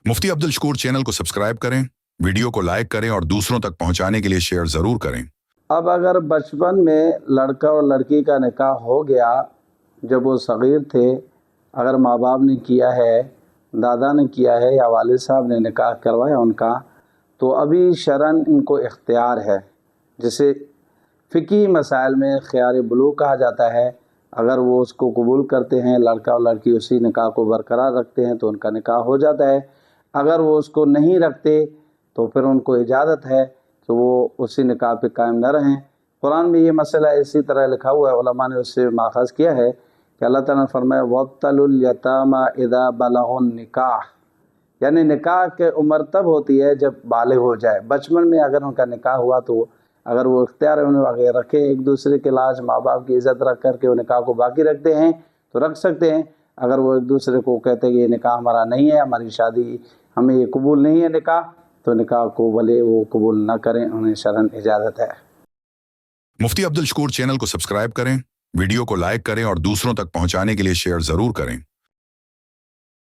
मुफ्ती Abdul Shakoor channel को subscribe करें, video को लाइक करें और दूसरों तक पहुंचाने के लिए शेयर ज़रूर करें। अब अगर बचपन में लड़का और लड़की का निकाह हो गया, जब वो सग़ीर थे, अगर माँ बाप ने किया है, दादा ने किया है या वालिद साहब ने निकाह करवाया उनका, तो अभी शरन इनको इख्तियार है, जिसे फ़िकी मसाइल में ख़ियार बुलूग़ कहा जाता है। अगर वो उसको कबूल करते हैं, लड़का और लड़की उसी निकाह को बरकरार रखते हैं, तो उनका निकाह हो जाता है। अगर वो उसको नहीं रखते तो फिर उनको इजाज़त है कि वो उसी निकाह पे कायम न रहें। कुरान में ये मसला इसी तरह लिखा हुआ है, उलमा ने उससे माख़ज़ किया है कि अल्लाह ताला ने फरमाया वब्तलुल यतामा इज़ा बलगुन निकाह, यानी निकाह के उम्र तब होती है जब बालिग हो जाए। बचपन में अगर उनका निकाह हुआ तो अगर वो इख्तियार उन्हें आगे रखे, एक दूसरे के लाज माँ बाप की इज़्ज़त रख करके वो निकाह को बाकी रखते हैं तो रख सकते हैं। अगर वो एक दूसरे को कहते हैं कि ये निकाह हमारा नहीं है, हमारी शादी हमें ये कबूल नहीं है निकाह, तो निकाह को भले वो कबूल ना करें, उन्हें शरन इजाज़त है। मुफ्ती अब्दुल शकूर चैनल को सब्सक्राइब करें, वीडियो को लाइक करें और दूसरों तक पहुंचाने के लिए शेयर ज़रूर करें।